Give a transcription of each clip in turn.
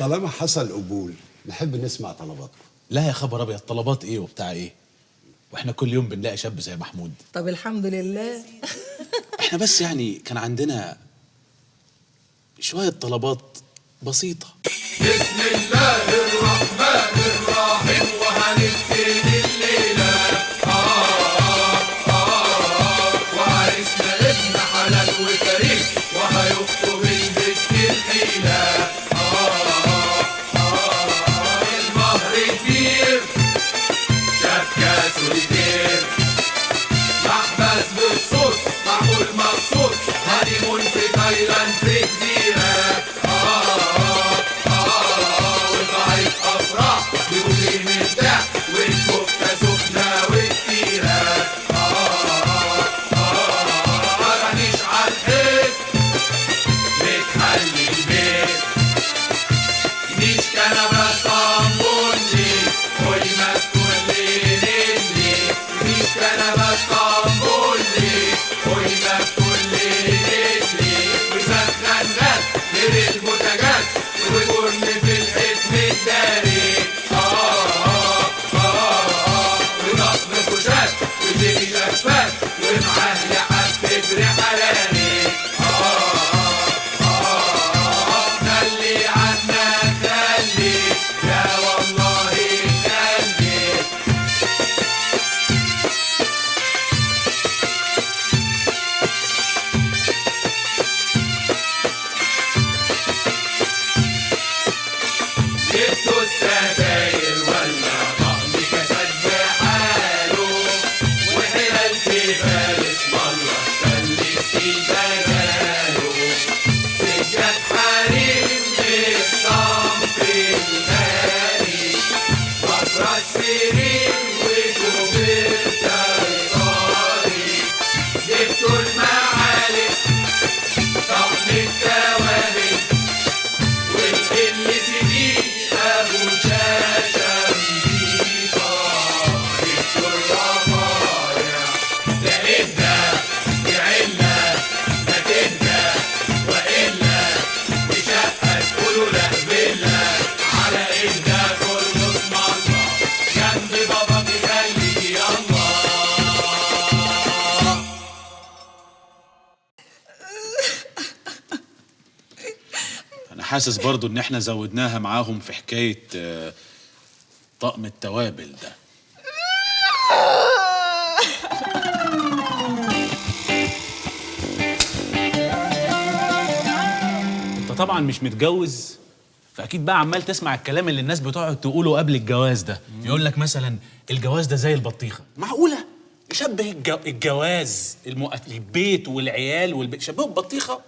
طالما حصل قبول نحب نسمع طلباتكم. لا يا خبر ابيض، طلبات ايه وبتاع ايه؟ واحنا كل يوم بنلاقي شاب زي محمود. طب الحمد لله. احنا بس يعني كان عندنا شوية طلبات بسيطة. بسم الله الرحمن الرحيم وهنبتدي الليلة وعرسنا ابن حلال وكريم وهيخطب البت الحيلة المهر كبير شبكة سوليتير محبس بالصوت معمول مخصوص هانيمون في تايلاند في جزيرة أفراح بيقولي مرتاح والكفتة سخنة وكتيرة مغنيش عالحيط بتحلي البيت مش كنبة اسطنبولي والماس كل رجلي مش كنبة اسطنبولي والماس كل رجلي وسخن غاز غير البوتاجاز وفرن في الحتم الداري ونصب خشاش وجيبي شفاف ومعاه لحد رحلاني خلي عنك خلي لا والله خلي جبتوا الستاير ولا طقم كاسات بحاله وحلال في فارس والله خلي بداله سجاد حريم بالصنف الغالي مفرش سرير وكوبرتا ايطالي جبتوا المعالق طقم التوابل والLCD أبو شاشة نضيفة جبتوا الرفايع ده إبداع دي علة ما تهدى وإلا تشقى تقولوا لا بالله على إهدى كل اسم الله جنب بابا بيخليك يلا انا حاسس برضو ان احنا زودناها معاهم في حكاية طقم التوابل ده. انت طبعا مش متجوز، فاكيد بقى عمال تسمع الكلام اللي الناس بتقعد تقوله قبل الجواز ده. يقول لك مثلا الجواز ده زي البطيخه. معقوله يشبه الجواز البيت والعيال والبيت شبهه ببطيخه؟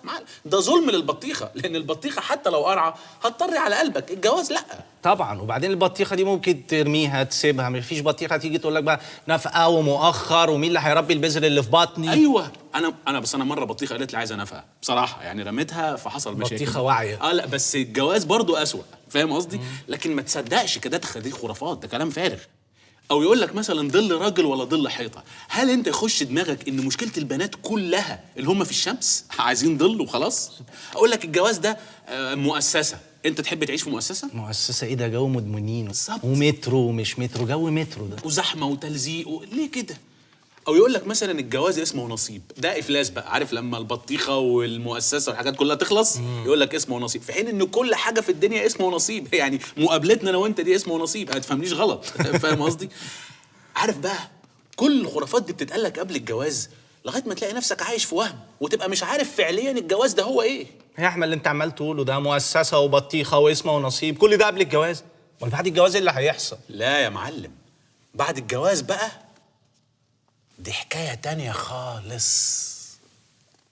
ده ظلم للبطيخه، لان البطيخه حتى لو قرعه هتطري على قلبك، الجواز لا طبعا. وبعدين البطيخه دي ممكن ترميها تسيبها، مفيش بطيخه تيجي تقول لك بقى نفقه ومؤخر ومين اللي هيربي البذر اللي في بطني. ايوه انا مره بطيخه قالت لي عايزه نفقه بصراحه، يعني رميتها فحصل مشاكل. بطيخه واعيه. لا بس الجواز برضو اسوأ، فاهم قصدي؟ لكن ما تصدقش كده، دي خرافات، ده كلام فارغ. او يقول لك مثلا ظل راجل ولا ظل حيطه. هل انت يخش دماغك ان مشكله البنات كلها اللي هم في الشمس عايزين ظل وخلاص؟ اقول لك الجواز ده مؤسسه، انت تحب تعيش في مؤسسه؟ مؤسسه ايه ده؟ جو مدمنين بالظبط. ومترو ومش مترو، جو مترو ده وزحمه وتلزيق ليه كده؟ او يقول لك مثلا الجواز اسمه نصيب، ده افلاس بقى، عارف لما البطيخه والمؤسسه والحاجات كلها تخلص يقول لك اسمه نصيب، في حين ان كل حاجه في الدنيا اسمه نصيب. يعني مقابلتنا انا وانت دي اسمه نصيب، ما تفهمنيش غلط. فاهم قصدي؟ عارف بقى كل الخرافات دي بتتقال لك قبل الجواز لغايه ما تلاقي نفسك عايش في وهم وتبقى مش عارف فعليا الجواز ده هو ايه. يا احمد اللي انت عمال تقوله ده مؤسسه وبطيخه واسمه ونصيب، كل ده قبل الجواز. امال بعد الجواز ايه اللي هيحصل؟ لا يا معلم، بعد الجواز بقى دي حكايه تانية خالص.